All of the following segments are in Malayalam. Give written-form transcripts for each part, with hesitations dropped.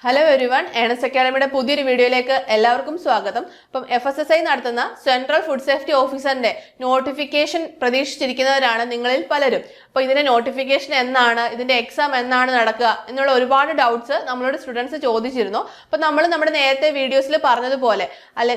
ഹലോ എവരിവൺ, ഏണസ്റ്റ് അക്കാഡമിയുടെ പുതിയൊരു വീഡിയോയിലേക്ക് എല്ലാവർക്കും സ്വാഗതം. അപ്പം FSSAI നടത്തുന്ന സെൻട്രൽ ഫുഡ് സേഫ്റ്റി ഓഫീസറിന്റെ നോട്ടിഫിക്കേഷൻ പ്രതീക്ഷിച്ചിരിക്കുന്നവരാണ് നിങ്ങളിൽ പലരും. അപ്പോൾ ഇതിന്റെ നോട്ടിഫിക്കേഷൻ എന്നാണ്, ഇതിന്റെ എക്സാം എന്നാണ് നടക്കുക എന്നുള്ള ഒരുപാട് ഡൗട്ട്സ് നമ്മളോട് സ്റ്റുഡൻസ് ചോദിച്ചിരുന്നു. അപ്പോൾ നമ്മൾ നമ്മുടെ നേരത്തെ വീഡിയോസിൽ പറഞ്ഞതുപോലെ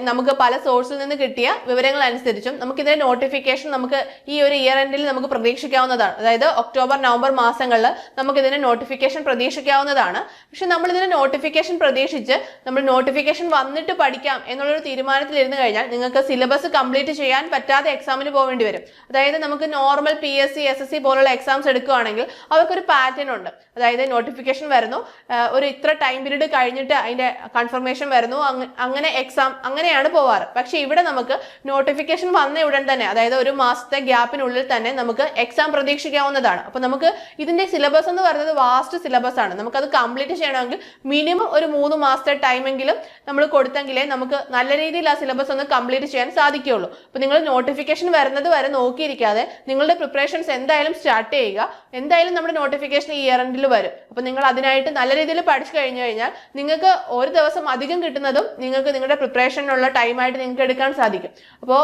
നമുക്ക് പല സോഴ്സിൽ നിന്ന് കിട്ടിയ വിവരങ്ങൾ അനുസരിച്ചും നമുക്കിതിന്റെ നോട്ടിഫിക്കേഷൻ നമുക്ക് ഈ ഒരു ഇയർ എൻഡിൽ നമുക്ക് പ്രതീക്ഷിക്കാവുന്നതാണ്. അതായത് ഒക്ടോബർ നവംബർ മാസങ്ങളിൽ നമുക്കിതിന്റെ നോട്ടിഫിക്കേഷൻ പ്രതീക്ഷിക്കാവുന്നതാണ്. പക്ഷെ നമ്മൾ ഇതിന്റെ നോട്ടിഫിക്കേഷൻ പ്രതീക്ഷിച്ച് നമ്മൾ നോട്ടിഫിക്കേഷൻ വന്നിട്ട് പഠിക്കാം എന്നുള്ളൊരു തീരുമാനത്തിൽ ഇരുന്ന് കഴിഞ്ഞാൽ നിങ്ങൾക്ക് സിലബസ് കംപ്ലീറ്റ് ചെയ്യാൻ പറ്റാതെ എക്സാമിന് പോകേണ്ടി വരും. അതായത് നമുക്ക് നോർമൽ PSC SSC പോലുള്ള എക്സാംസ് എടുക്കുകയാണെങ്കിൽ അവർക്കൊരു പാറ്റേൺ ഉണ്ട്. അതായത് നോട്ടിഫിക്കേഷൻ വരുന്നു, ഒരു ഇത്ര ടൈം പീരീഡ് കഴിഞ്ഞിട്ട് അതിന്റെ കൺഫർമേഷൻ വരുന്നു, അങ്ങനെ എക്സാം അങ്ങനെയാണ് പോവാറ്. പക്ഷെ ഇവിടെ നമുക്ക് നോട്ടിഫിക്കേഷൻ വന്ന ഉടൻ തന്നെ, അതായത് ഒരു മാസത്തെ ഗ്യാപ്പിനുള്ളിൽ തന്നെ നമുക്ക് എക്സാം പ്രതീക്ഷിക്കാവുന്നതാണ്. അപ്പൊ നമുക്ക് ഇതിന്റെ സിലബസ് എന്ന് പറയുന്നത് വാസ്റ്റ് സിലബസ് ആണ്. നമുക്കത് കംപ്ലീറ്റ് ചെയ്യണമെങ്കിൽ മിനിമം ഒരു 3 മാസത്തെ ടൈമെങ്കിലും നമ്മൾ കൊടുത്തെങ്കിലേ നമുക്ക് നല്ല രീതിയിൽ ആ സിലബസ് ഒന്ന് കംപ്ലീറ്റ് ചെയ്യാൻ സാധിക്കുകയുള്ളൂ. അപ്പൊ നിങ്ങൾ നോട്ടിഫിക്കേഷൻ വരുന്നത് വരെ നോക്കിയിരിക്കാതെ നിങ്ങളുടെ പ്രിപ്പറേഷൻസ് എന്തായാലും സ്റ്റാർട്ട് ചെയ്യുക. എന്തായാലും നമ്മുടെ നോട്ടിഫിക്കേഷൻ ഈ ഇയർ എൻഡിൽ വരും. അപ്പൊ നിങ്ങൾ അതിനായിട്ട് നല്ല രീതിയിൽ പഠിച്ചു കഴിഞ്ഞു കഴിഞ്ഞാൽ നിങ്ങൾക്ക് ഒരു ദിവസം അധികം കിട്ടുന്നതും നിങ്ങൾക്ക് നിങ്ങളുടെ പ്രിപ്പറേഷനുള്ള ടൈമായിട്ട് നിങ്ങൾക്ക് എടുക്കാൻ സാധിക്കും. അപ്പോൾ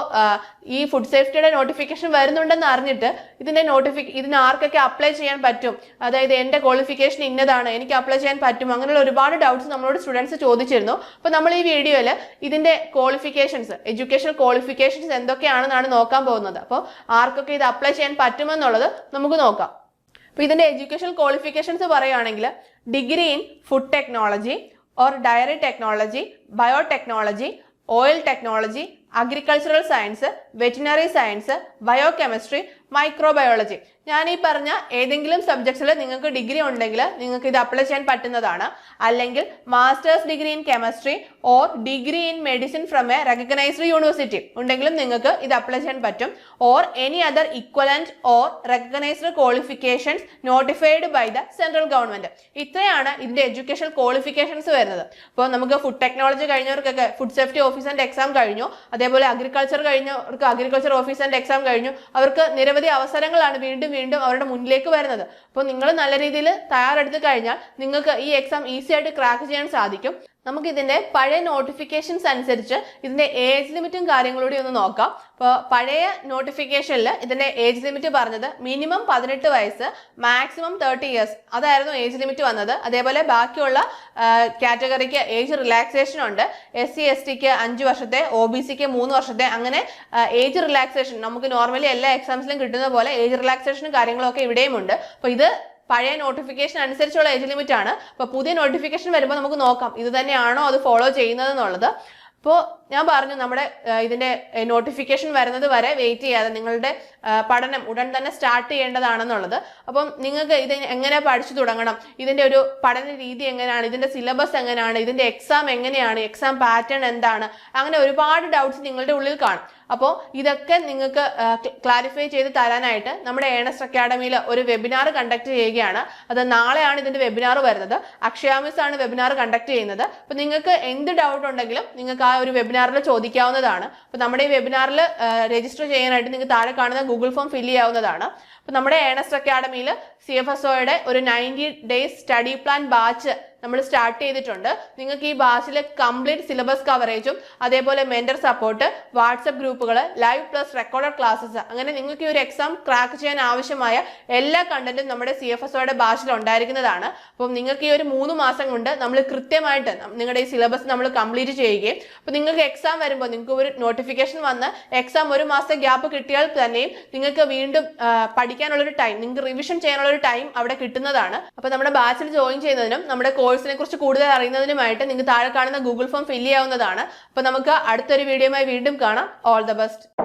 ഈ ഫുഡ് സേഫ്റ്റിയുടെ നോട്ടിഫിക്കേഷൻ വരുന്നുണ്ടെന്ന് അറിഞ്ഞിട്ട് ഇതിന് ആർക്കൊക്കെ അപ്ലൈ ചെയ്യാൻ പറ്റും, അതായത് എന്റെ ക്വാളിഫിക്കേഷൻ ഇന്നതാണ്, എനിക്ക് അപ്ലൈ ചെയ്യാൻ പറ്റും, അങ്ങനെയുള്ള ഒരുപാട് ഡൗട്ട്സ് നമ്മളോട് സ്റ്റുഡൻസ് ചോദിച്ചിരുന്നു. അപ്പോൾ നമ്മൾ ഈ വീഡിയോയിൽ ഇതിന്റെ ക്വാളിഫിക്കേഷൻസ്, എഡ്യൂക്കേഷൻ ക്വാളിഫിക്കേഷൻസ് എന്തൊക്കെയാണെന്നാണ് നോക്കാൻ പോകുന്നത്. അപ്പോൾ ആർക്കൊക്കെ ഇത് അപ്ലൈ ചെയ്യാൻ പറ്റുമെന്നുള്ളത് നമുക്ക് നോക്കാം. അപ്പോൾ ഇതിന്റെ എഡ്യൂക്കേഷൻ ക്വാളിഫിക്കേഷൻസ് പറയുകയാണെങ്കിൽ degree in food technology or dairy technology, biotechnology, oil technology, agricultural science, veterinary science, biochemistry, microbiology. ഞാൻ ഈ പറഞ്ഞ ഏതെങ്കിലും സബ്ജക്ട്സിൽ നിങ്ങൾക്ക് ഡിഗ്രി ഉണ്ടെങ്കിൽ നിങ്ങൾക്ക് ഇത് അപ്ലൈ ചെയ്യാൻ പറ്റുന്നതാണ്. അല്ലെങ്കിൽ master's degree in chemistry or degree in medicine from a recognised university ഉണ്ടെങ്കിലും നിങ്ങൾക്ക് ഇത് അപ്ലൈ ചെയ്യാൻ പറ്റും. Or any other equivalent or recognised qualifications notified by the central government. ഇത്രയാണ് ഇതിന്റെ എഡ്യൂക്കേഷൻ ക്വാളിഫിക്കേഷൻസ് വരുന്നത്. അപ്പോൾ നമുക്ക് ഫുഡ് ടെക്നോളജി കഴിഞ്ഞവർക്കൊക്കെ ഫുഡ് സേഫ്റ്റി ഓഫീസറിന്റെ എക്സാം കഴിഞ്ഞു, അതേപോലെ അഗ്രികൾച്ചർ കഴിഞ്ഞവർക്ക് അഗ്രികൾച്ചർ ഓഫീസറിന്റെ എക്സാം കഴിഞ്ഞു. അവർക്ക് നിരവധി അവസരങ്ങളാണ് വീണ്ടും അവരുടെ മുന്നിലേക്ക് വരുന്നത്. അപ്പോൾ നിങ്ങൾ നല്ല രീതിയിൽ തയ്യാറെടുത്ത് കഴിഞ്ഞാൽ നിങ്ങൾക്ക് ഈ എക്സാം ഈസി ആയിട്ട് ക്രാക്ക് ചെയ്യാൻ സാധിക്കും. നമുക്ക് ഇതിന്റെ പഴയ നോട്ടിഫിക്കേഷൻസ് അനുസരിച്ച് ഇതിന്റെ ഏജ് ലിമിറ്റും കാര്യങ്ങളൂടെ ഒന്ന് നോക്കാം. അപ്പോൾ പഴയ നോട്ടിഫിക്കേഷനിൽ ഇതിന്റെ ഏജ് ലിമിറ്റ് പറഞ്ഞത് മിനിമം 18 വയസ്സ്, മാക്സിമം 30 ഇയേഴ്സ്, അതായിരുന്നു ഏജ് ലിമിറ്റ് വന്നത്. അതേപോലെ ബാക്കിയുള്ള കാറ്റഗറിക്ക് ഏജ് റിലാക്സേഷൻ ഉണ്ട്. SC STക്ക് 5 വർഷത്തെ, OBCക്ക് 3 വർഷത്തെ, അങ്ങനെ ഏജ് റിലാക്സേഷൻ നമുക്ക് നോർമലി എല്ലാ എക്സാംസിലും കിട്ടുന്ന പോലെ ഏജ് റിലാക്സേഷനും കാര്യങ്ങളൊക്കെ ഇവിടെയും ഉണ്ട്. അപ്പോൾ ഇത് പഴയ നോട്ടിഫിക്കേഷൻ അനുസരിച്ചുള്ള ഏജ് ലിമിറ്റ് ആണ്. അപ്പോൾ പുതിയ നോട്ടിഫിക്കേഷൻ വരുമ്പോൾ നമുക്ക് നോക്കാം ഇത് തന്നെയാണോ അത് ഫോളോ ചെയ്യുന്നത് എന്നുള്ളത്. അപ്പോൾ ഞാൻ പറഞ്ഞു നമ്മുടെ ഇതിന്റെ നോട്ടിഫിക്കേഷൻ വരുന്നത് വരെ വെയിറ്റ് ചെയ്യാതെ നിങ്ങളുടെ പഠനം ഉടൻ തന്നെ സ്റ്റാർട്ട് ചെയ്യേണ്ടതാണെന്നുള്ളത്. അപ്പം നിങ്ങൾക്ക് ഇത് എങ്ങനെ പഠിച്ചു തുടങ്ങണം, ഇതിന്റെ ഒരു പഠന രീതി എങ്ങനെയാണ്, ഇതിന്റെ സിലബസ് എങ്ങനെയാണ്, ഇതിന്റെ എക്സാം എങ്ങനെയാണ്, എക്സാം പാറ്റേൺ എന്താണ്, അങ്ങനെ ഒരുപാട് ഡൗട്ട്സ് നിങ്ങളുടെ ഉള്ളിൽ കാണും. അപ്പോൾ ഇതൊക്കെ നിങ്ങൾക്ക് ക്ലാരിഫൈ ചെയ്ത് തരാനായിട്ട് നമ്മുടെ ഏണസ്റ്റ് അക്കാഡമിയിൽ ഒരു വെബിനാർ കണ്ടക്ട് ചെയ്യുകയാണ്. അത് നാളെയാണ് ഇതിന്റെ വെബിനാർ വരുന്നത്. അക്ഷയ മിസ് ആണ് വെബിനാർ കണ്ടക്ട് ചെയ്യുന്നത്. അപ്പോൾ നിങ്ങൾക്ക് എന്ത് ഡൗട്ട് ഉണ്ടെങ്കിലും നിങ്ങൾക്ക് ആ ഒരു വെബിനാറിൽ ചോദിക്കാവുന്നതാണ്. അപ്പോൾ നമ്മുടെ ഈ വെബിനാറിൽ രജിസ്റ്റർ ചെയ്യാനായിട്ട് നിങ്ങൾക്ക് താഴെ കാണുന്ന ഗൂഗിൾ ഫോം ഫില്ല് ചെയ്യാവുന്നതാണ്. അപ്പോൾ നമ്മുടെ ഏണസ്റ്റ് അക്കാഡമിയിൽ CFSOയുടെ ഒരു 90 ഡേയ്സ് സ്റ്റഡി പ്ലാൻ ബാച്ച് നമ്മൾ സ്റ്റാർട്ട് ചെയ്തിട്ടുണ്ട്. നിങ്ങൾക്ക് ഈ ബാച്ചിലെ കംപ്ലീറ്റ് സിലബസ് കവറേജും അതേപോലെ മെന്റർ സപ്പോർട്ട്, വാട്സപ്പ് ഗ്രൂപ്പുകൾ, ലൈവ് പ്ലസ് റെക്കോർഡഡ് ക്ലാസ്സസ്, അങ്ങനെ നിങ്ങൾക്ക് ഈ ഒരു എക്സാം ക്രാക്ക് ചെയ്യാൻ ആവശ്യമായ എല്ലാ കണ്ടന്റും നമ്മുടെ CFSOയുടെ ബാച്ചിൽ ഉണ്ടായിരിക്കുന്നതാണ്. അപ്പം നിങ്ങൾക്ക് ഈ ഒരു 3 മാസം കൊണ്ട് നമ്മൾ കൃത്യമായിട്ട് നിങ്ങളുടെ ഈ സിലബസ് നമ്മൾ കംപ്ലീറ്റ് ചെയ്യുകയും, അപ്പോൾ നിങ്ങൾക്ക് എക്സാം വരുമ്പോൾ നിങ്ങൾക്ക് ഒരു നോട്ടിഫിക്കേഷൻ വന്ന് എക്സാം 1 മാസത്തെ ഗ്യാപ്പ് കിട്ടിയാൽ തന്നെയും നിങ്ങൾക്ക് വീണ്ടും പഠിക്കാനുള്ളൊരു ടൈം, നിങ്ങൾക്ക് റിവിഷൻ ചെയ്യാനുള്ള ഒരു ടൈം അവിടെ കിട്ടുന്നതാണ്. അപ്പോൾ നമ്മുടെ ബാച്ചിൽ ജോയിൻ ചെയ്യുന്നതിനും നമ്മുടെ കോഴ്സിനെ കുറിച്ച് കൂടുതൽ അറിയുന്നതിനുമായിട്ട് നിങ്ങൾക്ക് താഴെ കാണുന്ന ഗൂഗിൾ ഫോം ഫില്ല് ചെയ്യാവുന്നതാണ്. അപ്പോൾ നമുക്ക് അടുത്തൊരു വീഡിയോയുമായി വീണ്ടും കാണാം. All the best.